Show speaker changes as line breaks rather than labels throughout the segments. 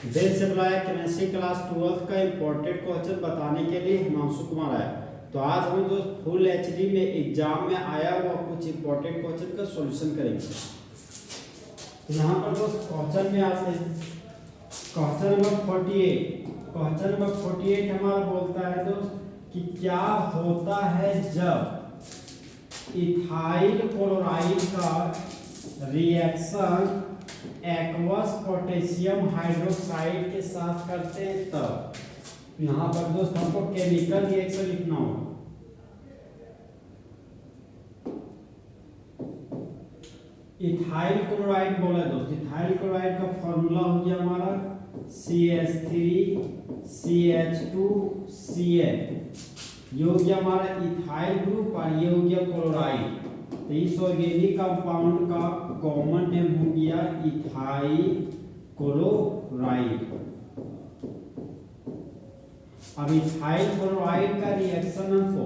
देर से बुलाया chemistry class 12 का इम्पोर्टेंट क्वेश्चन बताने के लिए हिमांशु कुमार आया। तो आज हम जो फुल एचडी में एग्जाम में आया हुआ कुछ इम्पोर्टेंट क्वेश्चन का सॉल्यूशन करेंगे। तो यहाँ पर दोस्त क्वेश्चन में आते हैं। क्वेश्चन नंबर 48 हमारा बोलता है दोस्त कि क्या होता है जब इथाइल क्लोराइड का रिएक्शन एक्वस पोटेशियम हाइड्रोक्साइड के साथ करते हैं तब। यहाँ पर दोस्त हमको केमिकल रिएक्शन लिखना होगा। इथाइल क्लोराइड बोला दोस्त, इथाइल क्लोराइड का फॉर्मूला हो गया हमारा CH3CH2Cl। ये हो गया हमारा इथाइल ग्रुप और ये हो गया क्लोराइड। तो इस ऑर्गेनिक कंपाउंड का कॉमन नेम हो गया इथाइल क्लोराइड। अब इथाइल क्लोराइड का रिएक्शन हमको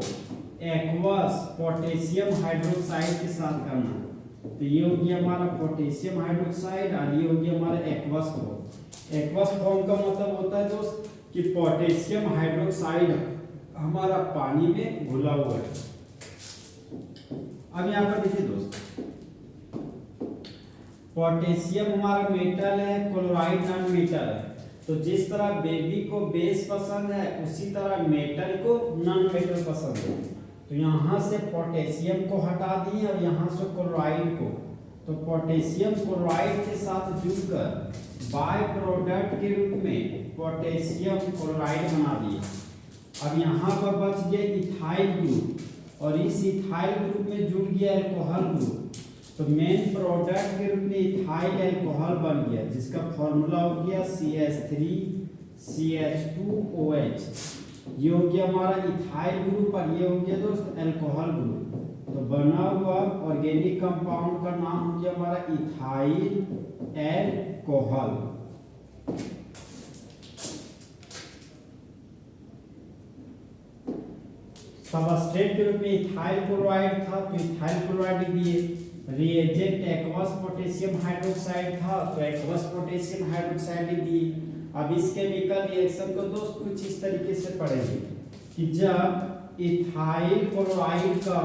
एक्वस पोटेशियम हाइड्रोक्साइड के साथ करना है। तो ये हो गया हमारा पोटेशियम हाइड्रोक्साइड और ये हो गया हमारा एक्वस फॉर्म। एक्वस फॉर्म का मतलब होता है दोस्त कि पोटेशियम हाइड्रोक्साइड हमारा पानी में घुला हुआ है। अब यहाँ पर देखिए दोस्त, पोटेशियम हमारा मेटल है, क्लोराइड नॉन मेटल है। तो जिस तरह बेबी को बेस पसंद है उसी तरह मेटल को नॉन मेटल पसंद है। तो यहाँ से पोटेशियम को हटा दिए और यहाँ से क्लोराइड को। तो पोटेशियम क्लोराइड के साथ जुड़कर बाय प्रोडक्ट के रूप में पोटेशियम क्लोराइड बना दिए। अब यहाँ पर बच गया इथाइल ग्रुप और इस इथाइल ग्रुप में जुड़ गया अल्कोहल ग्रुप। तो मेन प्रोडक्ट के रूप में इथाइल अल्कोहल बन गया जिसका फॉर्मूला हो गया CH3CH2OH। ये हो गया हमारा इथाइल ग्रुप और ये हो गया दोस्त अल्कोहल ग्रुप। तो बना हुआ ऑर्गेनिक कंपाउंड का नाम हो गया हमारा इथाइल अल्कोहल। सबस्ट्रेट के रूप में इथाइल क्लोराइड था तो इथाइल क्लोराइड दिए। रिएजेंट एक्वस पोटेशियम हाइड्रोक्साइड था तो एक्वस पोटेशियम हाइड्रोक्साइड दिए। अब इस केमिकल रिएक्शन को दोस्त कुछ इस तरीके से पढ़ेंगे कि जब इथाइल क्लोराइड का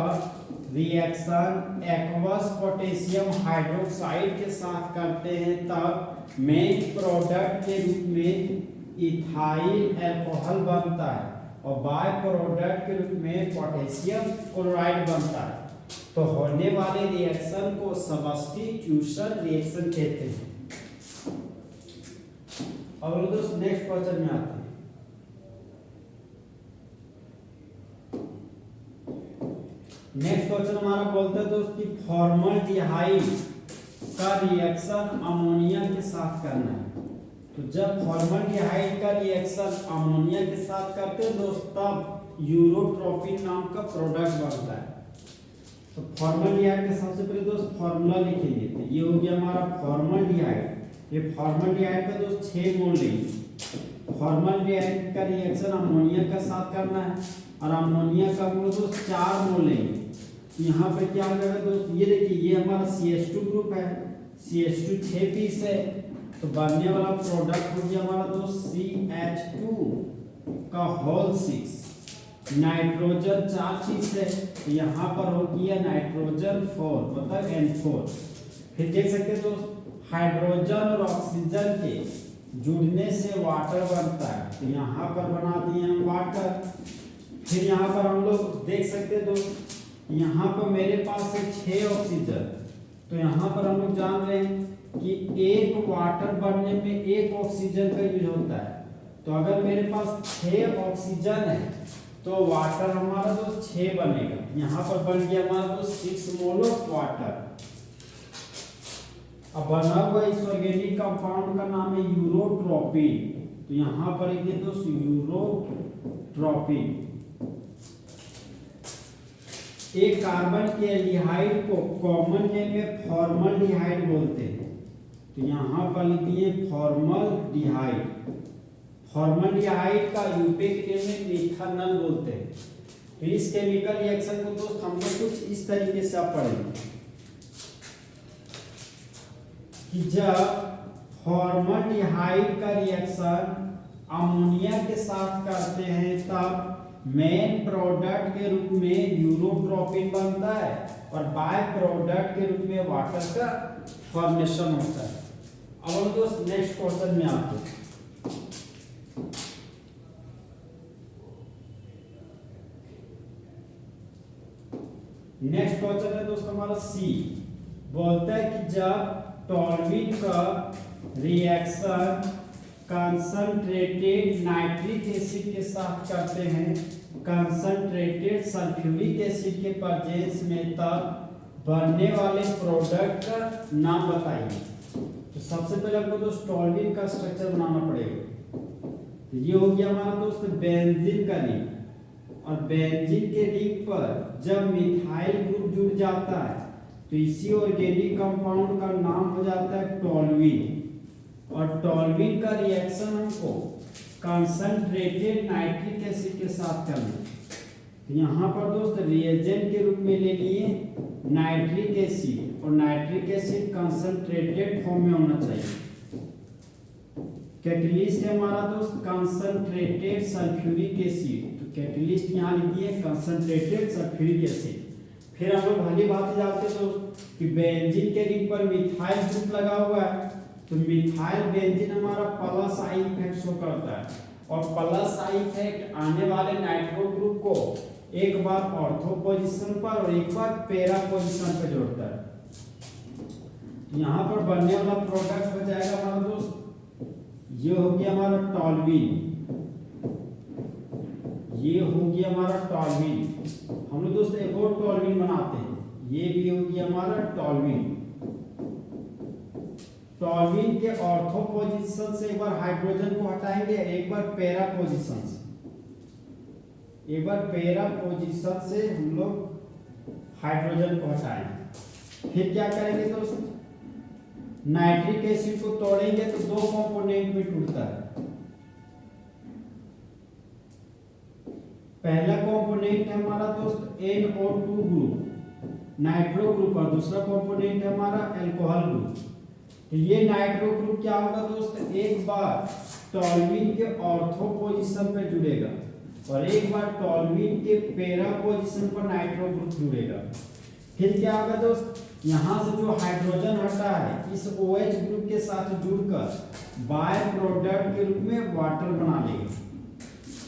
रिएक्शन एक्वस पोटेशियम हाइड्रोक्साइड के साथ करते हैं तब मेन प्रोडक्ट के रूप में इथाइल अल्कोहल बनता है और बाय प्रोडक्ट के रूप में पोटेशियम क्लोराइड बनता है। तो होने वाले रिएक्शन को सब्स्टिट्यूशन रिएक्शन कहते हैं। और दोस्त नेक्स्ट क्वेश्चन में आते हैं। नेक्स्ट क्वेश्चन हमारा बोलता है दोस्त कि फॉर्मल्डिहाइड का रिएक्शन अमोनिया के साथ करना है। तो जब फॉर्मल्डिहाइड का रिएक्शन अमोनिया के साथ करते हैं दोस्त तब यूरोट्रोपिन नाम का प्रोडक्ट बनता है। तो फॉर्मल्डिहाइड का सबसे पहले दोस्त फॉर्मूला लिखेंगे। तो ये हो गया हमारा फॉर्मल्डिहाइड। ये फॉर्मल्डिहाइड का दोस्त 6 मोल लेंगे। फॉर्मल्डिहाइड का रिएक्शन अमोनिया के साथ करना है और अमोनिया का मोल दोस्त 4 मोल लेंगे। यहाँ पे क्या हो जाएगा दोस्त, ये देखिए ये हमारा CH2 ग्रुप है, CH2 6 पीस है। तो बनने वाला प्रोडक्ट हो गया हमारा दोस्त CH2 का होल 6। नाइट्रोजन 4 पीस है तो यहाँ पर हो गया नाइट्रोजन 4 मतलब N4। फिर देख सकते हैं दोस्त हाइड्रोजन और ऑक्सीजन के जुड़ने से वाटर बनता है। तो यहाँ पर बना दिए हम वाटर। फिर यहाँ पर हम लोग देख सकते हैं दोस्त यहाँ पर मेरे पास है 6 ऑक्सीजन। तो यहाँ पर हम लोग जान रहे हैं कि एक वाटर बनने में 1 ऑक्सीजन का यूज होता है। तो अगर मेरे पास 6 ऑक्सीजन है तो वाटर हमारा तो 6 बनेगा। यहाँ पर बन गया हमारा तो 6 मोल ऑफ वाटर। अब बना हुआ इस ऑर्गेनिक कंपाउंड का नाम है यूरोट्रोपिन। तो यहाँ पर एक दोस्त यूरोट्रोपिन। एक कार्बन के एल्डिहाइड को कॉमन नेम में फॉर्मल्डिहाइड बोलते हैं। तो यहाँ पर लिख दिए फॉर्मल्डिहाइड। फॉर्मल्डिहाइड का यूरोपिक नेम में मिथानल बोलते हैं। तो इस केमिकल रिएक्शन को दोस्त हम लोग कुछ इस तरीके से आप पढ़ेंगे कि जब फॉर्मल्डिहाइड का रिएक्शन अमोनिया के साथ करते हैं तब मेन प्रोडक्ट के रूप में यूरोट्रोपिन बनता है और बाय प्रोडक्ट के रूप में वाटर का फॉर्मेशन होता है। अब हम दोस्त नेक्स्ट क्वेश्चन में आते हैं। नेक्स्ट क्वेश्चन है दोस्त हमारा सी, बोलता है कि जब टॉल्यूइन का रिएक्शन कंसंट्रेटेड नाइट्रिक एसिड के साथ करते हैं कंसंट्रेटेड सल्फ्यूरिक एसिड के प्रेजेंस में, तब बनने वाले प्रोडक्ट का नाम बताइए। तो सबसे पहले आपको दोस्त टॉल्यूइन का स्ट्रक्चर बनाना पड़ेगा। तो ये हो गया हमारा दोस्त बेंजीन का रिंग, और बेंजीन के रिंग पर जब मिथाइल ग्रुप जुड़ जाता है तो इसी ऑर्गेनिक कंपाउंड का नाम हो जाता है टॉल्यूइन, और टॉल्यूइन का रिएक्शन हमको कंसंट्रेटेड नाइट्रिक एसिड के साथ करना है। तो यहाँ पर दोस्त रिएजेंट के रूप में ले लिए नाइट्रिक एसिड, और नाइट्रिक एसिड कंसंट्रेटेड फॉर्म में होना चाहिए। कैटलिस्ट है हमारा दोस्त कंसंट्रेटेड सल्फ्यूरिक एसिड, तो कैटलिस्ट यहाँ लिख दिए कंसंट्रेटेड सल्फ्यूरिक एसिड। फिर हम लोग भली बात जानते तो कि बेंजीन के रिंग पर मिथाइल ग्रुप लगा हुआ है, तो मिथाइल बेंजीन हमारा प्लस आई इफेक्ट शो करता है, और प्लस आई इफेक्ट आने वाले नाइट्रो ग्रुप को एक बार ऑर्थो पोजीशन पर और एक बार पैरा पोजीशन पर जोड़ता है। यहाँ पर बनने वाला प्रोडक्ट हो जाएगा हमारा दोस्त, ये हो गया हमारा टॉल्यूइन, ये हो गया हमारा टॉल्यूइन। हम लोग दोस्त एक और टॉल्यूइन बनाते हैं, ये भी हो गया हमारा टॉल्यूइन। टॉल्यूइन के ऑर्थो पोजीशन से एक बार हाइड्रोजन को हटाएंगे, एक बार पैरा पोजीशन से, एक बार पैरा पोजीशन से हम लोग हाइड्रोजन को हटाएंगे। फिर क्या करेंगे दोस्त, नाइट्रिक एसिड को तोड़ेंगे तो दो कंपोनेंट में टूटता है। पहला कंपोनेंट है हमारा दोस्त NO2 ग्रुप नाइट्रो ग्रुप, और दूसरा कंपोनेंट है हमारा अल्कोहल ग्रुप। तो ये नाइट्रो ग्रुप क्या होगा दोस्त, एक बार टॉल्यूइन के ऑर्थो पोजीशन पे जुड़ेगा और एक बार टॉल्यूइन के पैरा पोजीशन पर नाइट्रो ग्रुप जुड़ेगा। फिर क्या होगा दोस्त, यहाँ से जो हाइड्रोजन हटा है इस OH ग्रुप के साथ जुड़कर बाय प्रोडक्ट के रूप में वाटर बना लेगा।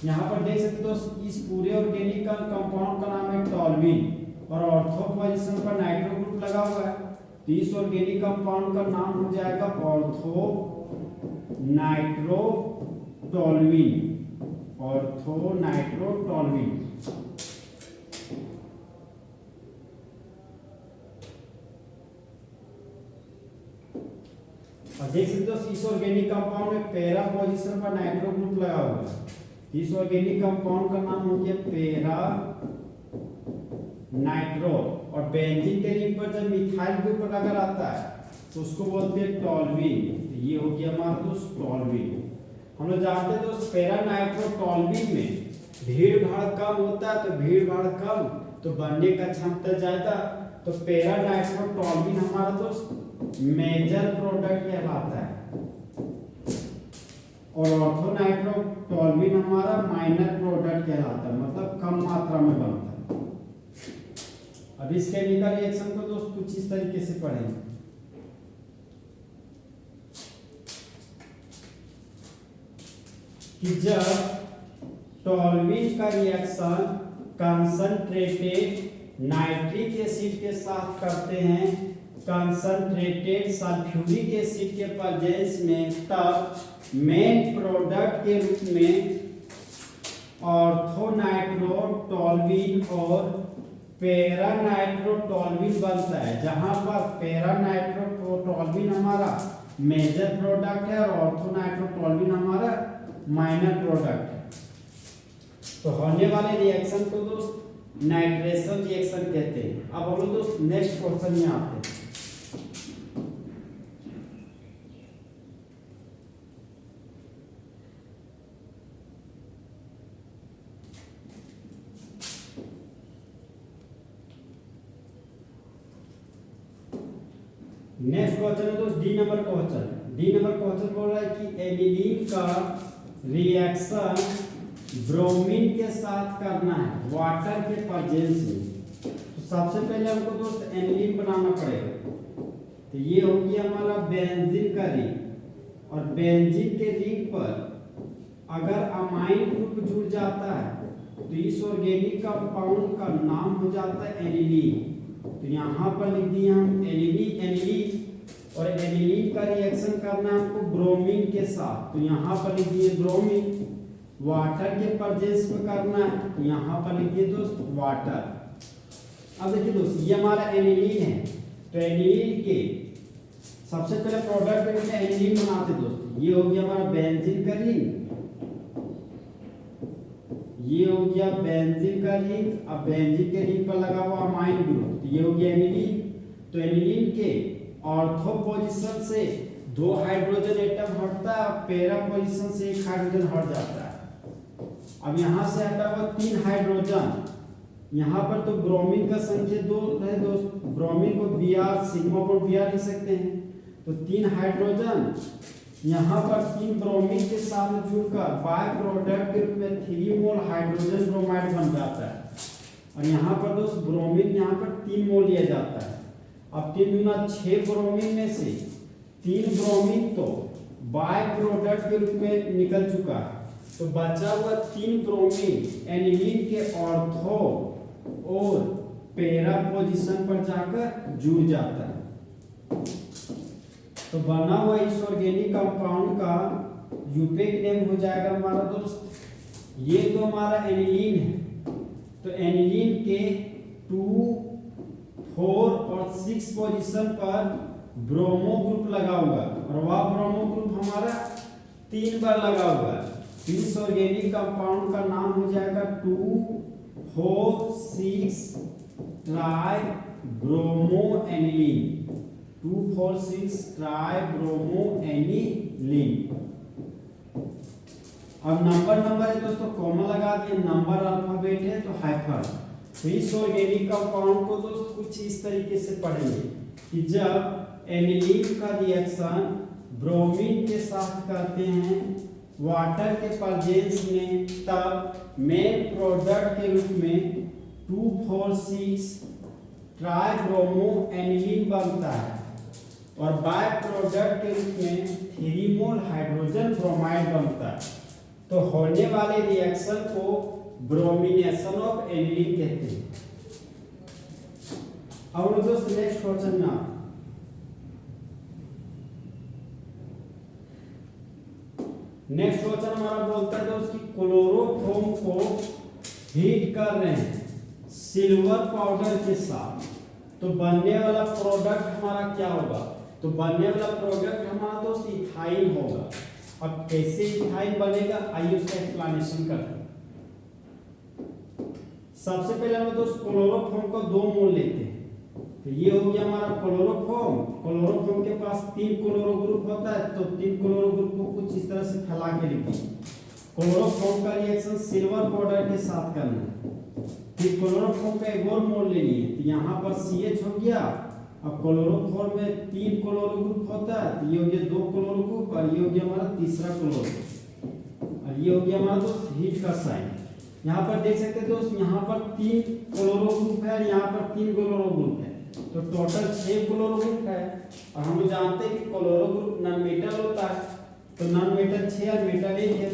यहाँ पर देख सकते दोस्त, इस पूरे ऑर्गेनिक कंपाउंड का नाम है टॉल्यूइन और ऑर्थो पोजीशन पर नाइट्रो ग्रुप लगा हुआ है, तो इस ऑर्गेनिक कंपाउंड का नाम हो जाएगा ortho nitro toluene, ortho nitro toluene. और देख सकते हो इस ऑर्गेनिक कंपाउंड में पैरा पोजीशन पर नाइट्रो ग्रुप लगा हुआ है, इस ऑर्गेनिक कंपाउंड का नाम हो गया पैरा नाइट्रो, और बेंजीन के रिंग पर जब मिथाइल ग्रुप अगर आता है तो उसको बोलते हैं टॉल्यूइन। ये हो गया हमारा दोस्त टॉल्यूइन। हम लोग जानते हैं दोस्त पैरा नाइट्रो टॉल्यूइन में भीड़ भाड़ कम होता है, तो भीड़ भाड़ कम तो बनने का क्षमता ज्यादा, तो पैरा नाइट्रो टॉल्यूइन हमारा दोस्त मेजर प्रोडक्ट कहलाता है, और ऑर्थो नाइट्रो टॉल्यूइन हमारा माइनर प्रोडक्ट कहलाता है, मतलब कम मात्रा में बनता है। अब इस केमिकल रिएक्शन को दोस्त कुछ इस तरीके से पढ़ेंगे। कि जब टॉल्यूइन का रिएक्शन कंसंट्रेटेड नाइट्रिक एसिड के साथ करते हैं कंसंट्रेटेड सल्फ्यूरिक एसिड के प्रेजेंस में, तब मेन प्रोडक्ट के रूप में ऑर्थो नाइट्रो टॉल्यूइन और पैरा नाइट्रो टॉल्यूइन बनता है, जहां पर पैरा नाइट्रो टॉल्यूइन हमारा मेजर प्रोडक्ट है और ऑर्थो नाइट्रो टॉल्यूइन हमारा माइनर प्रोडक्ट है। तो होने वाले रिएक्शन को दोस्त नाइट्रेशन रिएक्शन कहते हैं। अब हम लोग दोस्त नेक्स्ट क्वेश्चन में आते हैं। नेक्स्ट क्वेश्चन है दोस्त D number question. D number question बोल रहा है कि एनिलीन का रिएक्शन ब्रोमीन के साथ करना है वाटर के प्रेजेंस में। तो सबसे पहले हमको दोस्त एनिलीन बनाना पड़ेगा। तो ये हो गया हमारा बेंजीन का रिंग, और बेंजीन के रिंग पर अगर अमाइन ग्रुप जुड़ जाता है तो इस ऑर्गेनिक कंपाउंड का नाम हो जाता है एनिलीन। तो यहाँ पर लिख दिए हम एनिलीन, और एनिलीन का रिएक्शन करना है हमको ब्रोमीन के साथ। तो यहाँ पर लिख दिए ब्रोमीन। वाटर के प्रेजेंस में करना है तो यहाँ पर लिख दिए दोस्त वाटर। अब देखिए दोस्त ये हमारा एनिलीन है, तो एनिलीन के सबसे पहले प्रोडक्ट में एनिलीन बनाते दोस्त। ये हो गया हमारा बेंजीन का रिंग, ये हो गया बेंजीन का रिंग। अब बेंजीन के रिंग पर लगा हुआ अमाइन ग्रुप, तो ये हो गया एनिलीन। तो एनिलीन के ऑर्थो पोजीशन से 2 हाइड्रोजन एटम हटता है, पैरा पोजीशन से 1 हाइड्रोजन हट जाता है। अब यहाँ से हटा हुआ 3 हाइड्रोजन, यहाँ पर तो ब्रोमीन का संख्या 2 है दोस्त, ब्रोमीन को Br सिग्मा पर Br लिख सकते हैं। तो 3 हाइड्रोजन यहाँ पर 3 ब्रोमीन के साथ जुड़कर बाय प्रोडक्ट के रूप में 3 मोल हाइड्रोजन ब्रोमाइड बन जाता है। और यहाँ पर दोस्त ब्रोमीन यहाँ पर 3 मोल लिया जाता है। अब 3 दूना 6 ब्रोमीन में से 3 ब्रोमीन तो बाय प्रोडक्ट के रूप में निकल चुका है, तो बचा हुआ 3 ब्रोमीन एनिलीन के ऑर्थो और पैरा पोजीशन पर जाकर जुड़ जाता है। तो बना हुआ इस ऑर्गेनिक कंपाउंड का यूपेक नेम हो जाएगा हमारा दोस्त, ये तो हमारा एनिलीन है। तो एनिलीन के 2, 4 और 6 पोजीशन पर ब्रोमो ग्रुप लगा हुआ है, और वह ब्रोमो ग्रुप हमारा 3 बार लगा हुआ है। इस ऑर्गेनिक कंपाउंड का नाम हो जाएगा 2, 4, 6 try bromo aniline. 2, 4, 6 try bromo aniline. अब नंबर है दोस्तों, कॉमा लगा दिए, नंबर अल्फाबेट है तो हाइफन। तो इस ऑर्गेनिक कंपाउंड को दोस्त कुछ इस तरीके से पढ़ेंगे कि जब एनिलीन का रिएक्शन ब्रोमीन के साथ करते हैं वाटर के प्रेजेंस में, तब मेन प्रोडक्ट के रूप में 2, 4, 6 ट्राई ब्रोमो एनिलीन बनता है, और बाय प्रोडक्ट के रूप में 3 मोल हाइड्रोजन ब्रोमाइड बनता है। तो होने वाले रिएक्शन को ब्रोमिनेशन ऑफ एनिलीन कहते हैं। अब दोस्त नेक्स्ट क्वेश्चन ना, नेक्स्ट क्वेश्चन हमारा बोलता है दोस्त कि क्लोरोफॉर्म को हीट कर रहे हैं सिल्वर पाउडर के साथ, तो बनने वाला प्रोडक्ट हमारा क्या होगा? तो बनने वाला प्रोडक्ट हमारा दोस्त इथाइल होगा। अब कैसे इथाइल बनेगा आइए उसका एक्सप्लेनेशन करते हैं। सबसे पहले हम दोस्त क्लोरोफॉर्म को 2 मोल लेते हैं। तो ये हो गया हमारा क्लोरोफॉर्म। क्लोरोफॉर्म के पास 3 क्लोरो ग्रुप होता है, तो 3 क्लोरो ग्रुप को कुछ इस तरह से फैला के लिखिए। क्लोरोफॉर्म का रिएक्शन सिल्वर पाउडर के साथ करना है। फिर क्लोरोफॉर्म का एक और मोल ले लिए, तो यहाँ पर CH हो गया। अब क्लोरोफॉर्म में 3 क्लोरो ग्रुप होता है, तो ये हो गया 2 क्लोरो ग्रुप, और ये हो गया हमारा तीसरा क्लोरो, और ये हो गया हमारा दोस्त हीट का साइन। यहाँ पर देख सकते हैं दोस्त, यहाँ पर 3 क्लोरो ग्रुप है, यहाँ पर 3 क्लोरो ग्रुप है, तो टोटल 6 क्लोरो ग्रुप है। और हम जानते हैं कि क्लोरो ग्रुप नॉन मेटल होता है, तो नॉन मेटल 6 और मेटल 1 है।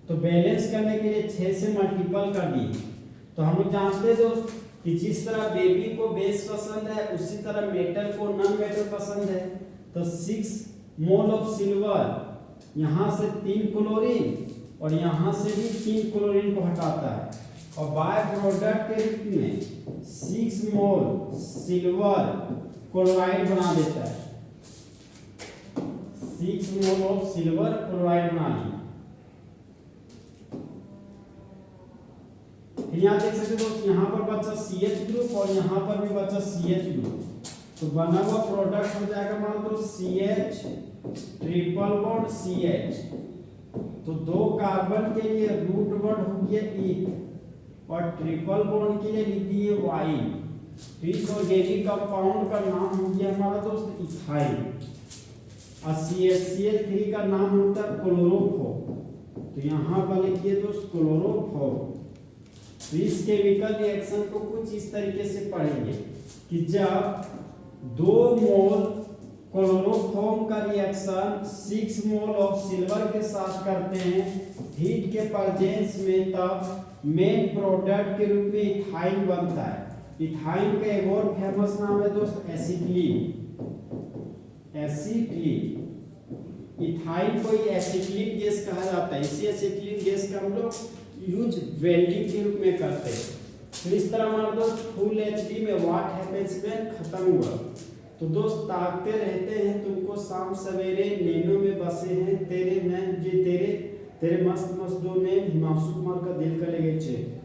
तो बैलेंस करने के लिए 6 से मल्टीपल कर दिए। तो हम जानते हैं दोस्त कि जिस तरह बेबी को बेस पसंद है, उसी तरह मेटल को नॉन मेटल पसंद है। तो 6 मोल ऑफ सिल्वर, यहाँ से 3 क्लोरीन और यहाँ से भी 3 क्लोरीन को हटाता है, और बाय प्रोडक्ट के रूप में 6 मोल सिल्वर क्लोराइड बना देता है। 6 मोल ऑफ सिल्वर क्लोराइड बना लिया। यहाँ देख सकते दोस्त, यहाँ पर बचा CH ग्रुप और यहाँ पर भी बचा CH ग्रुप, तो बना हुआ प्रोडक्ट हो जाएगा मान लो CH ट्रिपल बॉन्ड CH। तो 2 कार्बन के लिए रूट वर्ड हो गया ईथ, और ट्रिपल बॉन्ड के लिए लिख दिए Y। तो इस ऑर्गेनिक कंपाउंड का नाम हो गया हमारा दोस्त इथाइल। और CH3 का नाम होता है क्लोरोफॉर्म। तो यहाँ पर लिखिए दोस्त क्लोरोफॉर्म। तो इस केमिकल रिएक्शन को कुछ इस तरीके से पढ़ेंगे कि जब 2 मोल क्लोरोफॉर्म का रिएक्शन 6 मोल ऑफ सिल्वर के साथ करते हैं हीट के प्रेजेंस में, तब मेन प्रोडक्ट के रूप में इथाइल बनता है। इथाइल का एक और फेमस नाम है दोस्त एसिटिलीन। एसिटिलीन, इथाइल को एसिटिलीन गैस कहा जाता है। इसी एसिटिलीन गैस का हम लोग यूज वेल्डिंग के रूप में करते हैं। तो इस तरह हमारा दोस्त फुल एचडी में व्हाट हैपेंस में खत्म हुआ। तो दोस्त ताकते रहते हैं तुमको शाम सवेरे, नैनो में बसे हैं तेरे नैन जी, तेरे मस्त मस्त दो नैन, हिमांशु कुमार का दिल करेगा चेक।